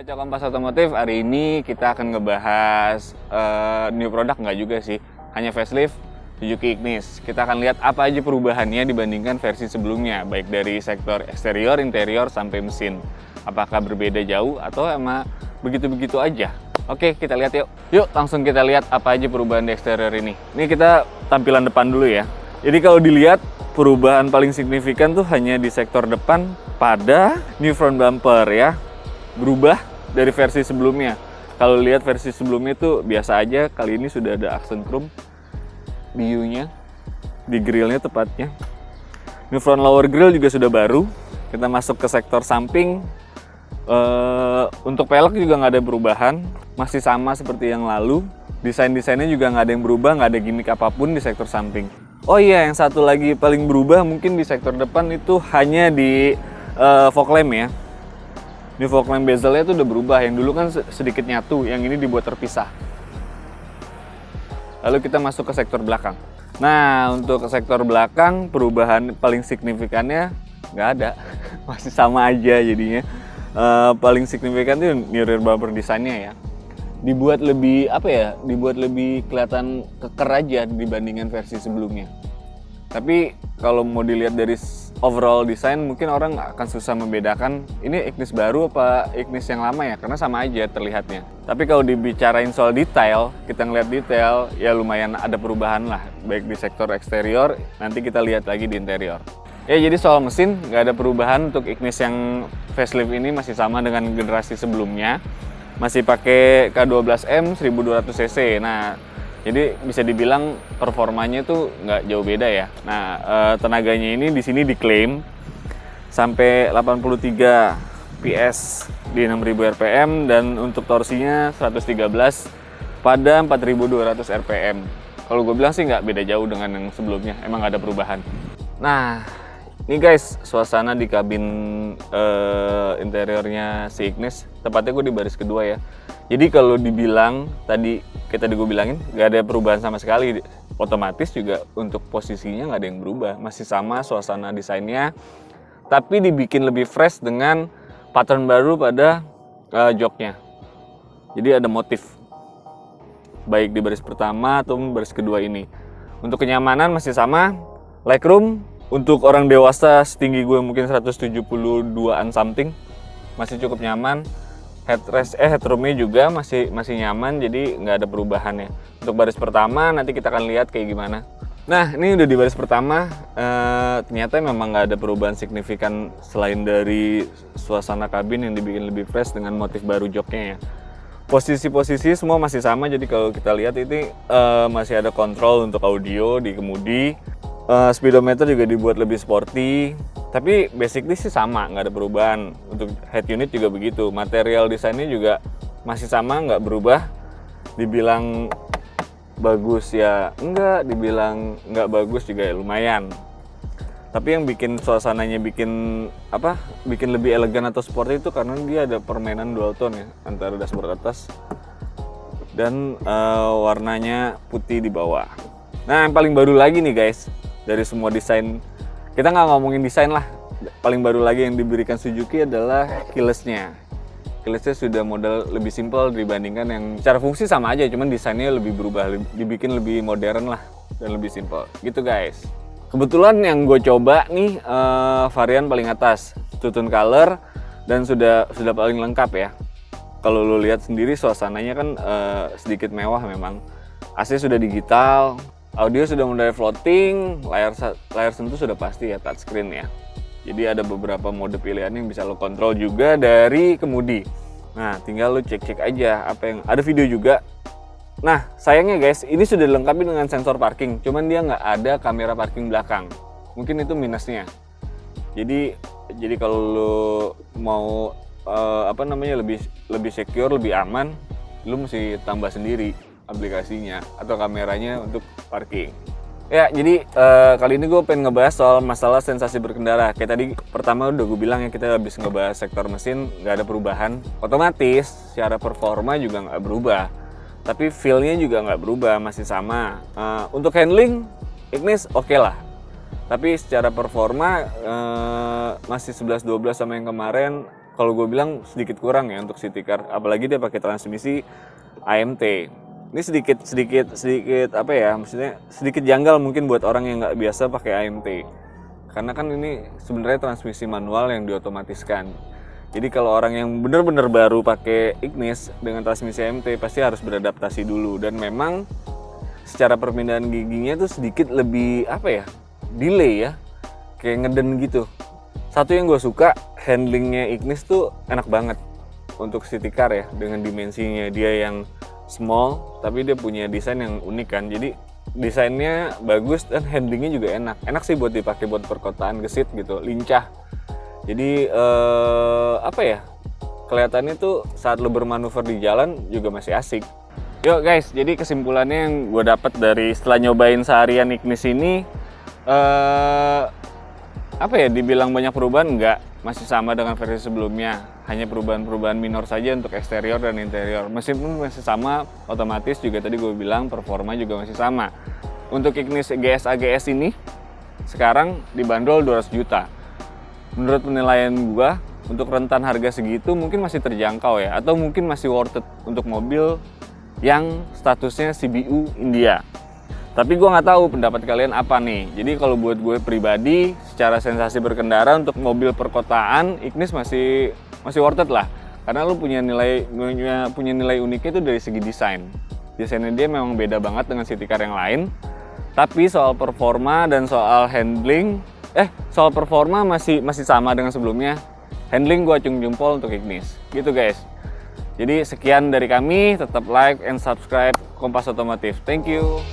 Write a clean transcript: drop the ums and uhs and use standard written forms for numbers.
Baca Kompas Otomotif, hari ini kita akan ngebahas new product, nggak juga sih, hanya facelift Suzuki Ignis. Kita akan lihat apa aja perubahannya dibandingkan versi sebelumnya, baik dari sektor eksterior, interior, sampai mesin. Apakah berbeda jauh atau emang begitu-begitu aja? Oke, kita lihat yuk. Yuk, langsung kita lihat apa aja perubahan di eksterior ini. Ini kita tampilan depan dulu ya. Jadi kalau dilihat, perubahan paling signifikan tuh hanya di sektor depan pada new front bumper ya. Berubah dari versi sebelumnya. Kalau lihat versi sebelumnya itu biasa aja, kali ini sudah ada aksen chrome di U-nya, di grillnya tepatnya. New front lower grill juga sudah baru. Kita masuk ke sektor samping. Untuk pelek juga nggak ada perubahan, masih sama seperti yang lalu. Desainnya juga nggak ada yang berubah, nggak ada gimmick apapun di sektor samping. Oh iya, yang satu lagi paling berubah mungkin di sektor depan itu hanya di fog lamp ya. Di fog lamp bezelnya itu udah berubah, yang dulu kan sedikit nyatu, yang ini dibuat terpisah. Lalu kita masuk ke sektor belakang. Nah, untuk ke sektor belakang, perubahan paling signifikannya nggak ada. Masih sama aja jadinya. Paling signifikan itu new rear bumper desainnya ya. Dibuat lebih, dibuat lebih kelihatan keker aja dibandingkan versi sebelumnya. Tapi kalau mau dilihat dari overall desain, mungkin orang akan susah membedakan ini Ignis baru apa Ignis yang lama ya, karena sama aja terlihatnya. Tapi kalau dibicarain soal detail, kita ngeliat detail, ya lumayan ada perubahan lah, baik di sektor eksterior, nanti kita lihat lagi di interior. Ya, jadi soal mesin, nggak ada perubahan untuk Ignis yang facelift ini, masih sama dengan generasi sebelumnya. Masih pakai K12M 1200 cc. Nah, jadi bisa dibilang performanya itu nggak jauh beda ya. Nah, tenaganya ini di sini diklaim sampai 83 PS di 6000 rpm dan untuk torsinya 113 pada 4200 rpm. Kalau gue bilang sih nggak beda jauh dengan yang sebelumnya, emang nggak ada perubahan. Nah, ini guys, suasana di kabin interiornya si Ignis, tepatnya gue di baris kedua ya. Jadi kalau dibilang tadi gue bilangin nggak ada perubahan sama sekali, otomatis juga untuk posisinya nggak ada yang berubah, masih sama suasana desainnya, tapi dibikin lebih fresh dengan pattern baru pada joknya. Jadi ada motif, baik di baris pertama atau baris kedua ini. Untuk kenyamanan masih sama, legroom untuk orang dewasa setinggi gue mungkin 172an something, masih cukup nyaman. Headroomnya juga masih nyaman, jadi nggak ada perubahannya. Untuk baris pertama nanti kita akan lihat kayak gimana. Nah, ini udah di baris pertama, ternyata memang nggak ada perubahan signifikan selain dari suasana kabin yang dibikin lebih fresh dengan motif baru joknya ya. Posisi-posisi semua masih sama, jadi kalau kita lihat ini masih ada kontrol untuk audio di kemudi. Speedometer juga dibuat lebih sporty, tapi basically sih sama, nggak ada perubahan. Untuk head unit juga begitu, material desainnya juga masih sama, nggak berubah. Dibilang bagus ya enggak, dibilang nggak bagus juga ya lumayan. Tapi yang bikin suasananya bikin lebih elegan atau sporty itu karena dia ada permainan dual tone ya, antara dashboard atas dan warnanya putih di bawah. Nah, yang paling baru lagi nih guys, dari semua desain, kita nggak ngomongin desain lah, paling baru lagi yang diberikan Suzuki adalah keyless-nya. Keyless-nya sudah model lebih simpel dibandingkan yang secara fungsi sama aja, cuman desainnya lebih berubah, dibikin lebih modern lah dan lebih simpel gitu guys. Kebetulan yang gue coba nih varian paling atas, two tone color, dan sudah paling lengkap ya. Kalau lo lihat sendiri suasananya kan sedikit mewah memang. AC sudah digital, audio sudah mulai floating, layar sentuh sudah pasti ya, touchscreen ya. Jadi ada beberapa mode pilihan yang bisa lo kontrol juga dari kemudi. Nah, tinggal lo cek aja apa yang ada, video juga. Nah, sayangnya guys, ini sudah dilengkapi dengan sensor parking, cuman dia nggak ada kamera parking belakang. Mungkin itu minusnya. Jadi kalau lo mau lebih secure, lebih aman, lo mesti tambah sendiri aplikasinya atau kameranya untuk parking. Ya, jadi kali ini gue pengen ngebahas soal masalah sensasi berkendara. Kayak tadi pertama udah gue bilang ya, kita habis ngebahas sektor mesin, nggak ada perubahan. Otomatis secara performa juga nggak berubah, tapi feel-nya juga nggak berubah, masih sama. Untuk handling, Ignis oke lah. Tapi secara performa masih 11-12 sama yang kemarin, kalau gue bilang sedikit kurang ya untuk city car, apalagi dia pakai transmisi AMT. Ini sedikit apa ya, maksudnya sedikit janggal mungkin buat orang yang nggak biasa pakai AMT, karena kan ini sebenarnya transmisi manual yang diotomatiskan. Jadi kalau orang yang benar-benar baru pakai Ignis dengan transmisi AMT pasti harus beradaptasi dulu, dan memang secara perpindahan giginya tuh sedikit lebih apa ya, delay ya, kayak ngeden gitu. Satu yang gue suka, handlingnya Ignis tuh enak banget untuk city car ya, dengan dimensinya dia yang small tapi dia punya desain yang unik kan. Jadi desainnya bagus dan handlingnya juga enak sih buat dipakai buat perkotaan, gesit gitu, lincah. Jadi apa ya, kelihatannya tuh saat lo bermanuver di jalan juga masih asik. Yuk guys, jadi kesimpulannya yang gue dapat dari setelah nyobain seharian Ignis ini, apa ya, dibilang banyak perubahan enggak, masih sama dengan versi sebelumnya, hanya perubahan-perubahan minor saja untuk eksterior dan interior. Meskipun masih sama, otomatis juga tadi gue bilang performa juga masih sama. Untuk Ignis GS AGS ini sekarang dibanderol 200 juta. Menurut penilaian gue, untuk rentan harga segitu mungkin masih terjangkau ya, atau mungkin masih worth it untuk mobil yang statusnya CBU India. Tapi gue nggak tahu pendapat kalian apa nih. Jadi kalau buat gue pribadi, secara sensasi berkendara untuk mobil perkotaan, Ignis masih worth it lah. Karena lu punya nilai uniknya itu dari segi desain. Desainnya dia memang beda banget dengan city car yang lain. Tapi soal performa dan soal handling, soal performa masih sama dengan sebelumnya. Handling gue acung jempol untuk Ignis. Gitu guys. Jadi sekian dari kami, tetap like and subscribe Kompas Otomotif. Thank you.